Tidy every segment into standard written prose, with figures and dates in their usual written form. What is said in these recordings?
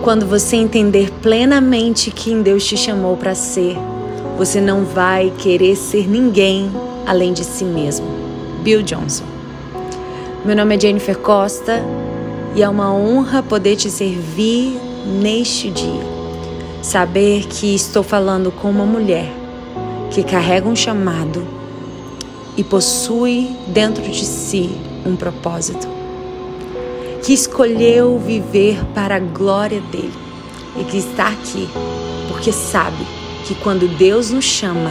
quando você entender plenamente quem Deus te chamou para ser, você não vai querer ser ninguém além de si mesmo. Bill Johnson. Meu nome é Jennifer Costa e é uma honra poder te servir neste dia. Saber que estou falando com uma mulher que carrega um chamado e possui dentro de si um propósito, que escolheu viver para a glória dele e que está aqui porque sabe que quando Deus nos chama,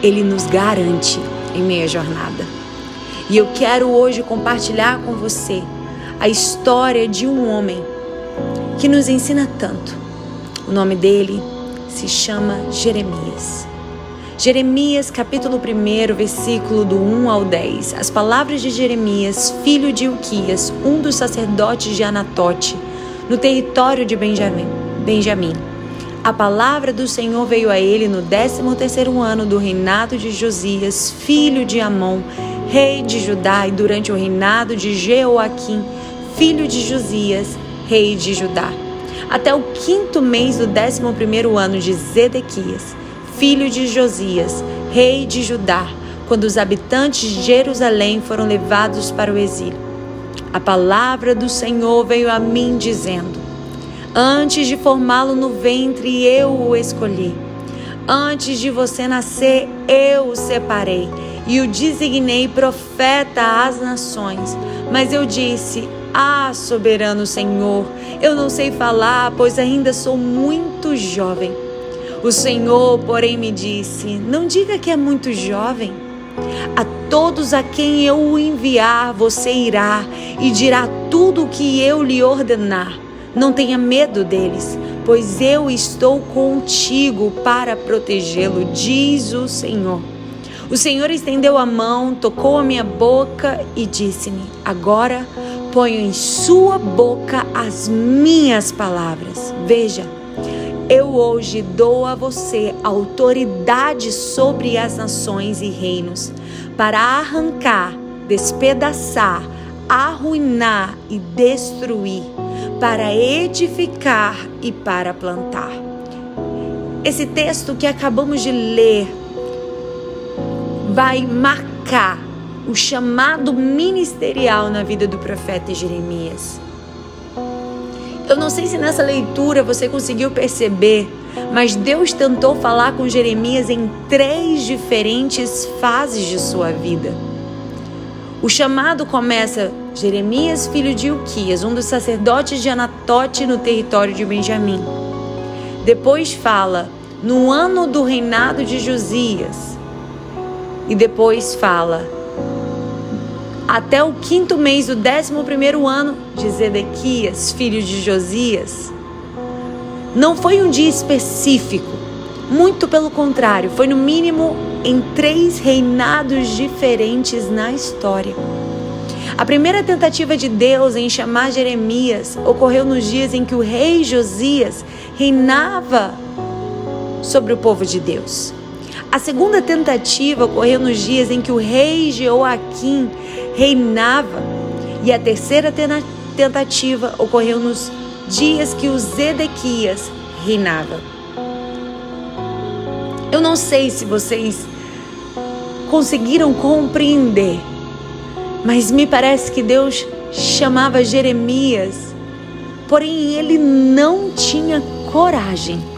Ele nos garante em meio à jornada. E eu quero hoje compartilhar com você a história de um homem que nos ensina tanto. O nome dele se chama Jeremias. Jeremias, capítulo 1, versículo do 1 ao 10. As palavras de Jeremias, filho de Ilquias, um dos sacerdotes de Anatote, no território de Benjamim. A palavra do Senhor veio a ele no 13º ano do reinado de Josias, filho de Amon, rei de Judá, e durante o reinado de Jeoaquim, filho de Josias, rei de Judá, até o 5º mês do 11º ano de Zedequias, filho de Josias, rei de Judá, quando os habitantes de Jerusalém foram levados para o exílio. A palavra do Senhor veio a mim dizendo: antes de formá-lo no ventre, eu o escolhi. Antes de você nascer, eu o separei e o designei profeta às nações. Mas eu disse: ah, soberano Senhor, eu não sei falar, pois ainda sou muito jovem. O Senhor, porém, me disse: não diga que é muito jovem. A todos a quem eu o enviar, você irá e dirá tudo o que eu lhe ordenar. Não tenha medo deles, pois eu estou contigo para protegê-lo, diz o Senhor. O Senhor estendeu a mão, tocou a minha boca e disse-me: agora ponho em sua boca as minhas palavras. Veja, eu hoje dou a você autoridade sobre as nações e reinos, para arrancar, despedaçar, arruinar e destruir, para edificar e para plantar. Esse texto que acabamos de ler vai marcar o chamado ministerial na vida do profeta Jeremias. Eu não sei se nessa leitura você conseguiu perceber, mas Deus tentou falar com Jeremias em 3 diferentes fases de sua vida. O chamado começa: Jeremias, filho de Ilquias, um dos sacerdotes de Anatote no território de Benjamim. Depois fala no ano do reinado de Josias. E depois fala até o 5º mês do 11º ano de Zedequias, filho de Josias. Não foi um dia específico, muito pelo contrário, foi no mínimo em 3 reinados diferentes na história. A primeira tentativa de Deus em chamar Jeremias ocorreu nos dias em que o rei Josias reinava sobre o povo de Deus. A segunda tentativa ocorreu nos dias em que o rei Jeoaquim reinava. E a terceira tentativa ocorreu nos dias que o Zedequias reinava. Eu não sei se vocês conseguiram compreender, mas me parece que Deus chamava Jeremias, porém ele não tinha coragem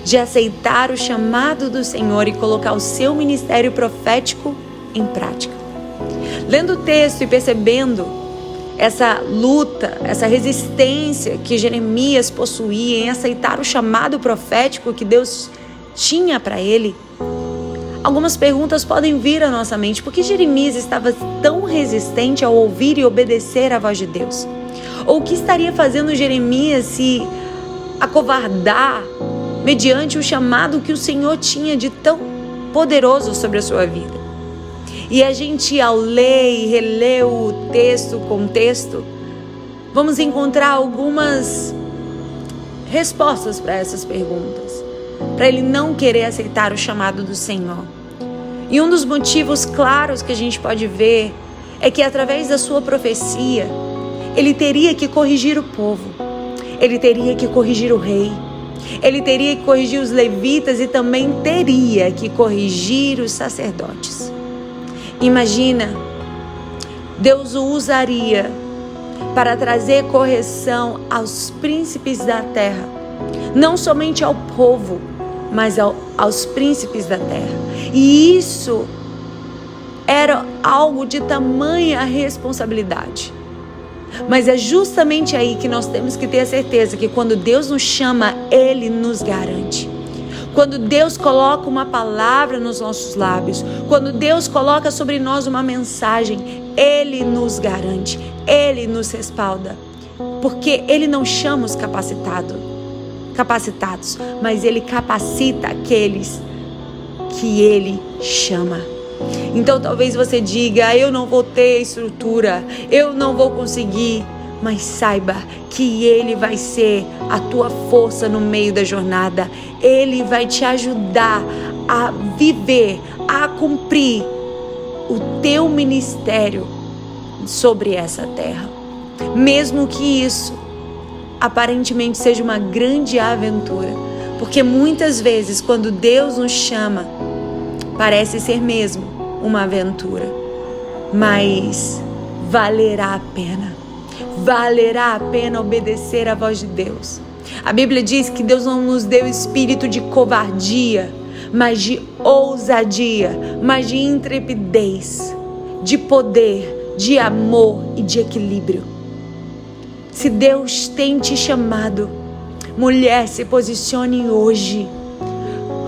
de aceitar o chamado do Senhor e colocar o seu ministério profético em prática. Lendo o texto e percebendo essa luta, essa resistência que Jeremias possuía em aceitar o chamado profético que Deus tinha para ele, algumas perguntas podem vir à nossa mente. Por que Jeremias estava tão resistente ao ouvir e obedecer à voz de Deus? Ou o que estaria fazendo Jeremias se acovardar mediante o chamado que o Senhor tinha de tão poderoso sobre a sua vida? E a gente, ao ler e reler o texto, o contexto, vamos encontrar algumas respostas para essas perguntas, para ele não querer aceitar o chamado do Senhor. E um dos motivos claros que a gente pode ver é que através da sua profecia, ele teria que corrigir o povo. ele teria que corrigir o rei, ele teria que corrigir os levitas e também teria que corrigir os sacerdotes. Imagina, Deus o usaria para trazer correção aos príncipes da terra, não somente ao povo, mas aos príncipes da terra. E isso era algo de tamanha responsabilidade. Mas é justamente aí que nós temos que ter a certeza que quando Deus nos chama, Ele nos garante. Quando Deus coloca uma palavra nos nossos lábios, quando Deus coloca sobre nós uma mensagem, Ele nos garante, Ele nos respalda. Porque Ele não chama os capacitados, mas Ele capacita aqueles que Ele chama. Então talvez você diga, eu não vou ter estrutura, eu não vou conseguir, mas saiba que Ele vai ser a tua força no meio da jornada. Ele vai te ajudar a viver, a cumprir o teu ministério sobre essa terra. Mesmo que isso aparentemente seja uma grande aventura, porque muitas vezes quando Deus nos chama, parece ser mesmo uma aventura, mas valerá a pena obedecer à voz de Deus. A Bíblia diz que Deus não nos deu espírito de covardia, mas de ousadia, mas de intrepidez, de poder, de amor e de equilíbrio. Se Deus tem te chamado, mulher, se posicione hoje.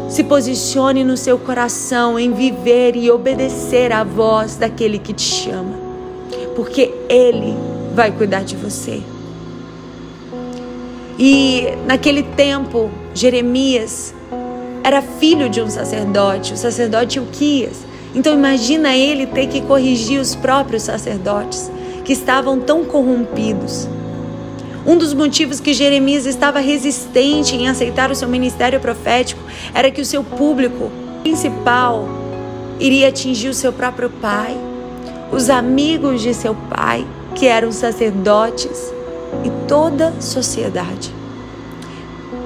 Se posicione no seu coração em viver e obedecer à voz daquele que te chama, porque Ele vai cuidar de você. E naquele tempo, Jeremias era filho de um sacerdote, o sacerdote Ilquias. Então imagina ele ter que corrigir os próprios sacerdotes que estavam tão corrompidos. Um dos motivos que Jeremias estava resistente em aceitar o seu ministério profético era que o seu público principal iria atingir o seu próprio pai, os amigos de seu pai, que eram sacerdotes, e toda a sociedade.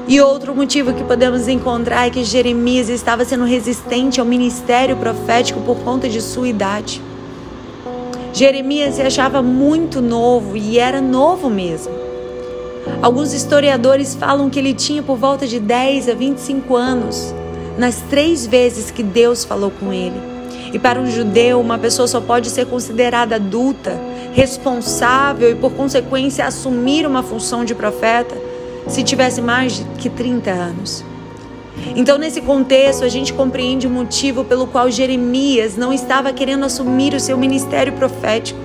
E outro motivo que podemos encontrar é que Jeremias estava sendo resistente ao ministério profético por conta de sua idade. Jeremias se achava muito novo, e era novo mesmo. Alguns historiadores falam que ele tinha por volta de 10 a 25 anos, nas 3 vezes que Deus falou com ele. E para um judeu, uma pessoa só pode ser considerada adulta, responsável e, por consequência, assumir uma função de profeta se tivesse mais de 30 anos. Então, nesse contexto, a gente compreende o motivo pelo qual Jeremias não estava querendo assumir o seu ministério profético,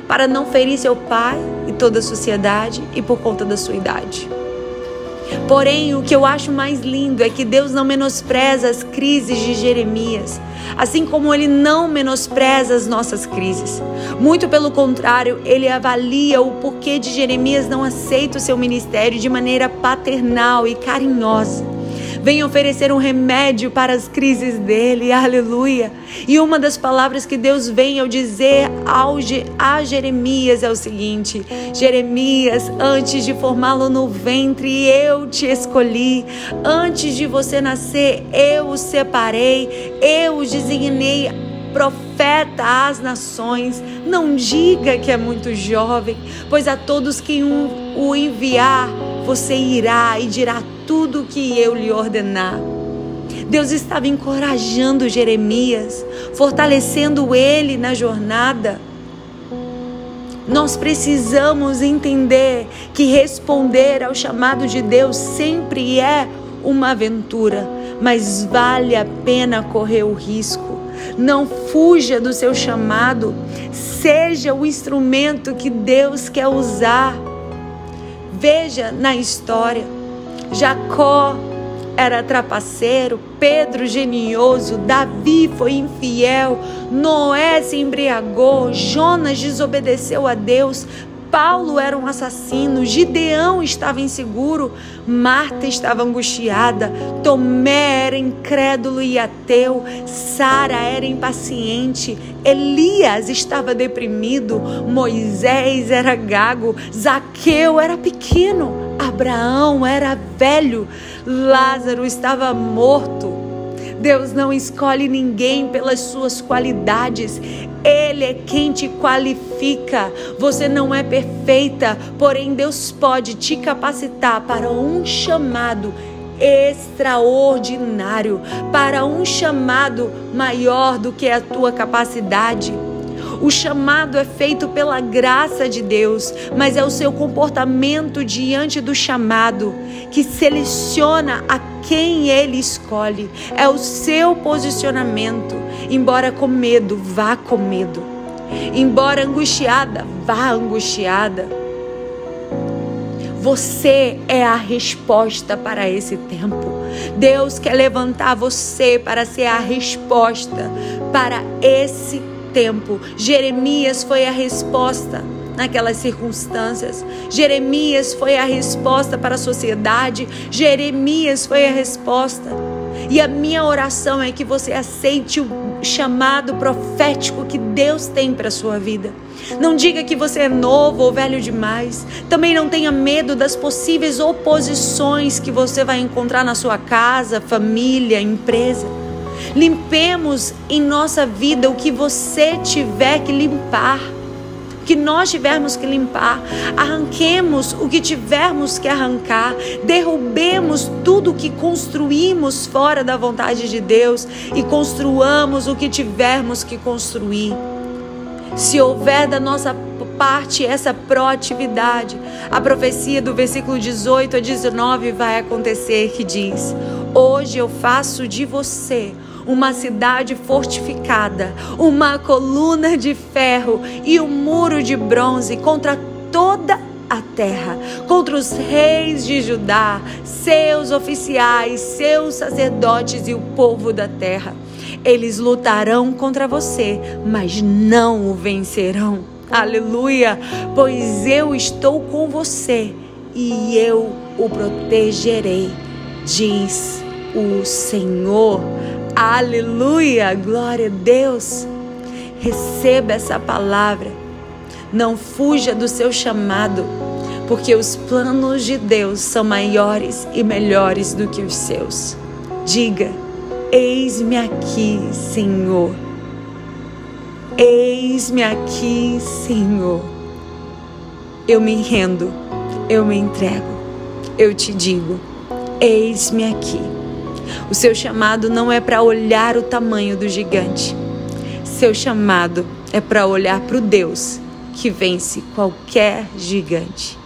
para não ferir seu pai e toda a sociedade e por conta da sua idade. Porém, o que eu acho mais lindo é que Deus não menospreza as crises de Jeremias, assim como Ele não menospreza as nossas crises. Muito pelo contrário, Ele avalia o porquê de Jeremias não aceita o seu ministério de maneira paternal e carinhosa. Vem oferecer um remédio para as crises dele, aleluia. E uma das palavras que Deus vem ao dizer a Jeremias é o seguinte: Jeremias, antes de formá-lo no ventre, eu te escolhi. Antes de você nascer, eu o separei, eu o designei profeta às nações. Não diga que é muito jovem, pois a todos que o enviar, você irá e dirá tudo o que eu lhe ordenar. Deus estava encorajando Jeremias, fortalecendo ele na jornada. Nós precisamos entender que responder ao chamado de Deus sempre é uma aventura, mas vale a pena correr o risco. Não fuja do seu chamado, seja o instrumento que Deus quer usar. Veja na história, Jacó era trapaceiro, Pedro genioso, Davi foi infiel, Noé se embriagou, Jonas desobedeceu a Deus, Paulo era um assassino, Gideão estava inseguro, Marta estava angustiada, Tomé era incrédulo e ateu, Sara era impaciente, Elias estava deprimido, Moisés era gago, Zaqueu era pequeno, Abraão era velho, Lázaro estava morto. Deus não escolhe ninguém pelas suas qualidades. Ele é quem te qualifica. Você não é perfeita, porém Deus pode te capacitar para um chamado extraordinário, para um chamado maior do que a tua capacidade. O chamado é feito pela graça de Deus, mas é o seu comportamento diante do chamado que seleciona a quem Ele escolhe. É o seu posicionamento. Embora com medo, vá com medo. Embora angustiada, vá angustiada. Você é a resposta para esse tempo. Deus quer levantar você para ser a resposta para esse tempo. Jeremias foi a resposta naquelas circunstâncias. Jeremias foi a resposta para a sociedade. Jeremias foi a resposta. E a minha oração é que você aceite o chamado profético que Deus tem para a sua vida. Não diga que você é novo ou velho demais. Também não tenha medo das possíveis oposições que você vai encontrar na sua casa, família, empresa. Limpemos em nossa vida o que você tiver que limpar, o que nós tivermos que limpar. Arranquemos o que tivermos que arrancar. Derrubemos tudo que construímos fora da vontade de Deus e construamos o que tivermos que construir. Se houver da nossa parte essa proatividade, a profecia do versículo 18 a 19 vai acontecer, que diz: hoje eu faço de você uma cidade fortificada, uma coluna de ferro e um muro de bronze contra toda a terra, contra os reis de Judá, seus oficiais, seus sacerdotes e o povo da terra. Eles lutarão contra você, mas não o vencerão. Aleluia! Pois eu estou com você e eu o protegerei, diz o Senhor. Aleluia! Glória a Deus! Receba essa palavra. Não fuja do seu chamado, porque os planos de Deus são maiores e melhores do que os seus. Diga: eis-me aqui, Senhor. Eis-me aqui, Senhor. Eu me rendo, eu me entrego. Eu te digo: eis-me aqui. O seu chamado não é para olhar o tamanho do gigante. Seu chamado é para olhar para o Deus que vence qualquer gigante.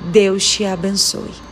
Deus te abençoe.